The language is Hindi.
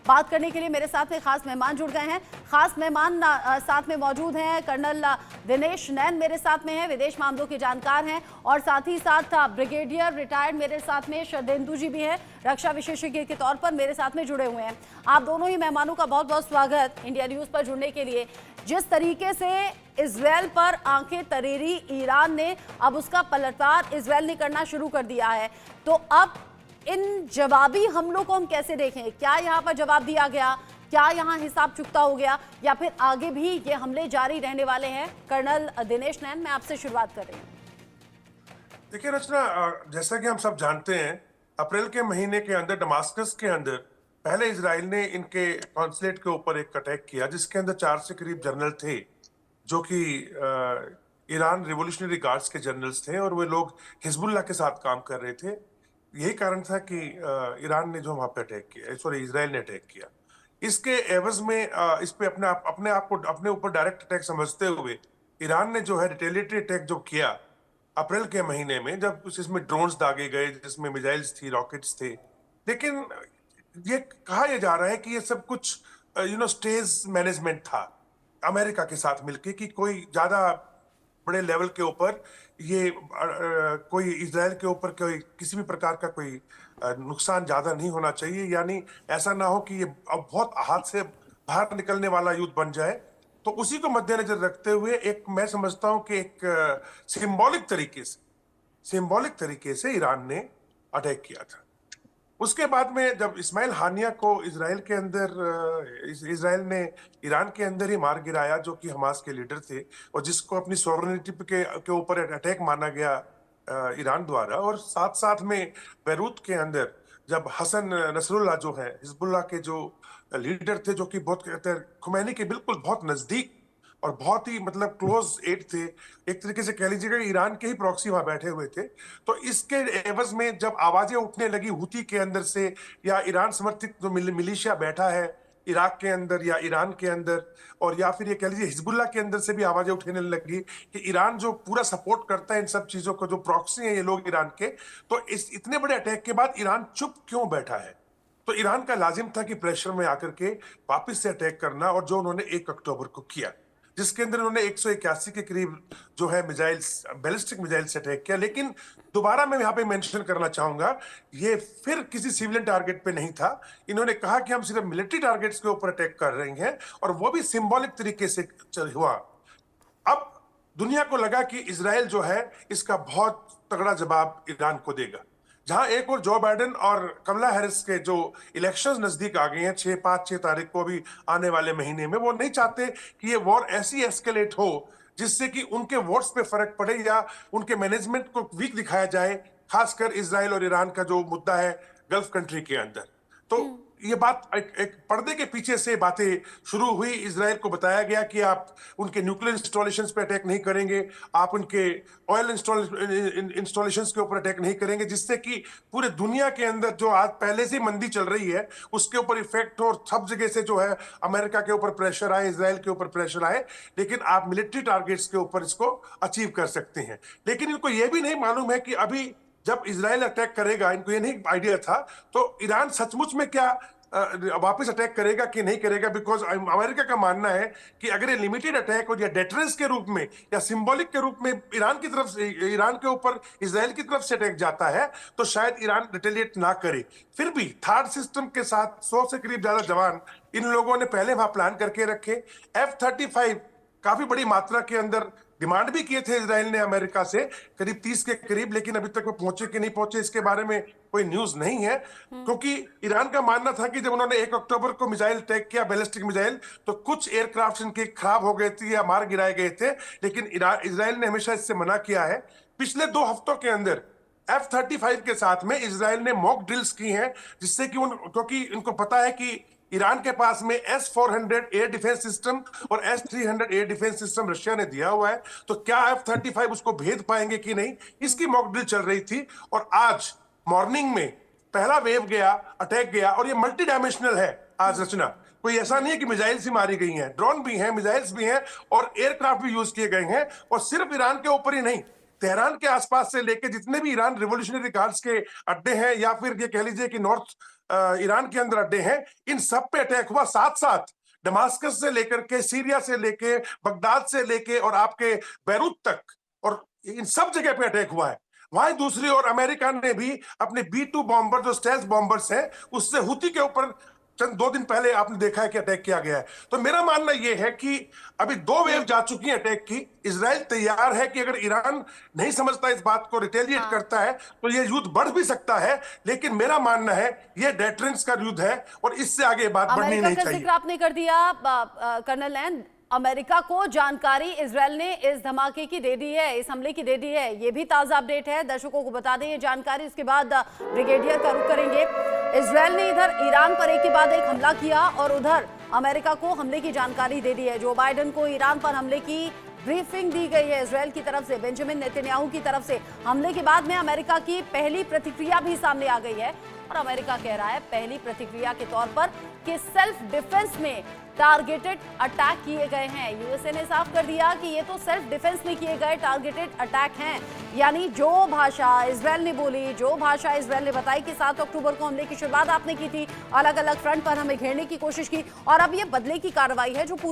बात करने के लिए मेरे साथ में खास मेहमान जुड़ गए हैं। खास मेहमान साथ में मौजूद हैं। कर्नल दिनेश नैन मेरे साथ में हैं, विदेश मामलों के जानकार हैं, और साथ ही साथ ब्रिगेडियर रिटायर्ड मेरे साथ में शरदेंदु जी भी हैं, रक्षा विशेषज्ञ के तौर पर मेरे साथ में जुड़े हुए हैं। आप दोनों ही मेहमानों का बहुत बहुत स्वागत इंडिया न्यूज पर जुड़ने के लिए। जिस तरीके से इजरायल पर आंखें तरेरी ईरान ने, अब उसका पलटवार इजरायल ने करना शुरू कर दिया है, तो अब इन जवाबी हमलों को हम कैसे देखें? क्या यहाँ पर जवाब दिया गया? क्या यहाँ हिसाब चुकता हो गया, या फिर आगे भी ये हमले जारी रहने वाले हैं? कर्नल दिनेश नैन, मैं आपसे शुरुआत कर रही हूँ। देखिए रचना, जैसा कि हम सब जानते हैं, अप्रैल के महीने के अंदर दमास्कस के अंदर पहले इजराइल ने इनके कॉन्सुलेट के ऊपर एक अटैक किया, जिसके अंदर 4 से करीब जनरल थे जो कि ईरान रिवोल्यूशनरी गार्ड्स के जनरल्स थे, और वे लोग हिजबुल्लाह के साथ काम कर रहे थे। यही कारण था कि ईरान ने जो वहां पे अटैक किया, सॉरी इजराइल ने अटैक किया। इसके एवज में इस पे अपने आप को अपने ऊपर डायरेक्ट अटैक समझते हुए ईरान ने जो है रिटेलिएटरी अटैक जो किया अप्रैल के महीने में, जब इसमें ड्रोन्स दागे गए जिसमें मिसाइल्स थी, रॉकेट्स थे। लेकिन ये कहा यह जा रहा है कि ये सब कुछ स्टेज मैनेजमेंट था अमेरिका के साथ मिलके, कि कोई ज्यादा बड़े लेवल के ऊपर ये कोई इजराइल के ऊपर कोई किसी भी प्रकार का कोई नुकसान ज्यादा नहीं होना चाहिए, यानी ऐसा ना हो कि ये अब बहुत हाथ से बाहर निकलने वाला युद्ध बन जाए। तो उसी को मद्देनजर रखते हुए एक, मैं समझता हूं कि एक सिंबॉलिक तरीके से ईरान ने अटैक किया था। उसके बाद में जब इस्माइल हानिया को इजराइल के अंदर इजराइल ने ईरान के अंदर ही मार गिराया, जो कि हमास के लीडर थे और जिसको अपनी सॉवरेनिटी के ऊपर अटैक माना गया ईरान द्वारा, और साथ साथ में बैरूत के अंदर जब हसन नसरुल्लाह जो है हिजबुल्लाह के जो लीडर थे, जो कि बहुत कहते हैं खुमैनी के बिल्कुल बहुत नजदीक और बहुत ही मतलब क्लोज एड थे, एक तरीके से कह लीजिएगा ईरान के ही प्रॉक्सी वहां बैठे हुए थे। तो इसके एवज में जब आवाजें उठने लगी हुती के अंदर से, या ईरान समर्थित जो मिलिशिया बैठा है इराक के अंदर या ईरान के अंदर, और या फिर ये कह लीजिए हिजबुल्लाह के अंदर से भी आवाजें उठने लगी कि ईरान जो पूरा सपोर्ट करता है इन सब चीजों को, जो प्रॉक्सी है ये लोग ईरान के, तो इस इतने बड़े अटैक के बाद ईरान चुप क्यों बैठा है? तो ईरान का लाजिम था कि प्रेशर में आकर के वापिस से अटैक करना, और जो उन्होंने 1 अक्टूबर को किया, जिसके अंदर उन्होंने 181 के करीब जो है मिसाइल्स, बैलिस्टिक मिसाइल से अटैक किया। लेकिन दोबारा मैं यहाँ पे मेंशन करना चाहूंगा, ये फिर किसी सिविलियन टारगेट पे नहीं था। इन्होंने कहा कि हम सिर्फ मिलिट्री टारगेट्स के ऊपर अटैक कर रहे हैं, और वो भी सिंबॉलिक तरीके से हुआ। अब दुनिया को लगा कि इजराइल जो है इसका बहुत तगड़ा जवाब ईरान को देगा। जहां एक और जो बाइडेन और कमला हैरिस के जो इलेक्शंस नजदीक आ गए हैं 6 तारीख को भी आने वाले महीने में, वो नहीं चाहते कि ये वॉर ऐसी एस्केलेट हो जिससे कि उनके वोट्स पे फर्क पड़े या उनके मैनेजमेंट को वीक दिखाया जाए, खासकर इजराइल और ईरान का जो मुद्दा है गल्फ कंट्री के अंदर। तो ये बात एक पर्दे के पीछे से बातें शुरू हुई। इजराइल को बताया गया कि आप उनके न्यूक्लियर इंस्टॉलेशंस पे अटैक नहीं करेंगे, आप उनके ऑयल इंस्टॉलेशंस के ऊपर अटैक नहीं करेंगे, जिससे कि पूरे दुनिया के अंदर जो आज पहले से मंदी चल रही है उसके ऊपर इफेक्ट हो, और सब जगह से जो है अमेरिका के ऊपर प्रेशर आए, इजराइल के ऊपर प्रेशर आए, लेकिन आप मिलिट्री टारगेट्स के ऊपर इसको अचीव कर सकते हैं। लेकिन इनको यह भी नहीं मालूम है कि अभी जब इजराइल अटैक करेगा, इनको ये नहीं आइडिया था, तो ईरान सचमुच में क्या वापस अटैक करेगा कि नहीं करेगा। बिकॉज अमेरिका का मानना है कि अगर ये लिमिटेड अटैक हो या डेटरेंस के रूप में या सिंबॉलिक के रूप में ईरान की तरफ से, ईरान के ऊपर इजराइल की तरफ से अटैक जाता है, तो शायद ईरान रिटेलिएट ना करे। फिर भी थर्ड सिस्टम के साथ 100 से करीब ज्यादा जवान इन लोगों ने पहले वहां प्लान करके रखे। F-35 काफी बड़ी मात्रा के अंदर डिमांड भी किए थे इजराइल ने अमेरिका से, करीब 30 के करीब, लेकिन अभी तक वो पहुंचे कि नहीं पहुंचे इसके बारे में कोई न्यूज नहीं है। क्योंकि ईरान का मानना था कि जब उन्होंने 1 अक्टूबर को मिसाइल अटैक किया, बैलिस्टिक मिसाइल, तो कुछ एयरक्राफ्ट इनके खराब हो गए थे या मार गिराए गए थे, लेकिन इजराइल ने हमेशा इससे मना किया है। पिछले 2 हफ्तों के अंदर F-35 के साथ में इजराइल ने मॉक ड्रिल्स की हैं, जिससे कि क्योंकि इनको पता है कि ईरान के पास में S-400 एयर डिफेंस सिस्टम और S-300 air defence system Russia ने दिया हुआ है, तो क्या F-35 उसको भेद पाएंगे कि नहीं, इसकी मॉक ड्रिल चल रही थी। और आज मॉर्निंग में पहला वेव गया, अटैक गया, और ये मल्टी डायमेंशनल है आज रचना। कोई ऐसा नहीं है कि मिसाइल्स ही मारी गई हैं, ड्रोन भी हैं, मिसाइल्स भी हैं, और एयरक्राफ्ट भी यूज किए गए हैं। और सिर्फ ईरान के ऊपर ही नहीं, तेहरान के आसपास से लेके जितने भी ईरान रिवॉल्यूशनरी गार्ड्स के अड्डे हैं या फिर ये कह लीजिए कि नॉर्थ ईरान के अंदर अड्डे हैं, इन सब पे अटैक हुआ। साथ साथ दमास्कस से लेकर के, सीरिया से लेके, बगदाद से लेके और आपके बैरूत तक, और इन सब जगह पे अटैक हुआ है। वहीं दूसरी ओर अमेरिका ने भी अपने B-2 बॉम्बर, जो स्टेल्थ बॉम्बर्स हैं, उससे हुती के ऊपर चंद 2 दिन पहले आपने देखा है कि अटैक किया गया है। तो मेरा मानना यह है कि अभी 2 वेव जा चुकी है अटैक की। इजराइल तैयार है कि अगर ईरान नहीं समझता, इस बात को रिटेलिएट करता है, तो ये युद्ध बढ़ भी सकता है। लेकिन मेरा मानना है ये डेटरेंस का युद्ध है और इससे आगे बात बढ़नी नहीं चाहिए। जिक्र आपने कर दिया कर्नल नैन, अमेरिका को जानकारी इजराइल ने इस धमाके की दे दी है, इस हमले की दे दी है। ये भी ताजा अपडेट है, दर्शकों को बता दें ये जानकारी। उसके बाद ब्रिगेडियर का रुख करेंगे। इजराइल ने इधर ईरान पर एक के बाद एक हमला किया और उधर अमेरिका को हमले की जानकारी दे दी है। जो बाइडेन को ईरान पर हमले की ब्रीफिंग दी गई है इजराइल की तरफ से, बेंजामिन नेतन्याहू की तरफ से। हमले के बाद में अमेरिका की पहली प्रतिक्रिया भी सामने आ गई है और अमेरिका कह रहा है पहली प्रतिक्रिया के तौर पर कि सेल्फ डिफेंस में टारगेटेड अटैक किए गए हैं। यूएसए ने साफ कर दिया कि ये तो सेल्फ डिफेंस में किए गए टारगेटेड अटैक हैं। यानी जो भाषा इजराइल ने बोली, जो भाषा इजराइल ने बताई कि 7 अक्टूबर को हमले की शुरुआत आपने की थी, अलग अलग फ्रंट पर हमें घेरने की कोशिश की, और अब ये बदले की कार्रवाई है जो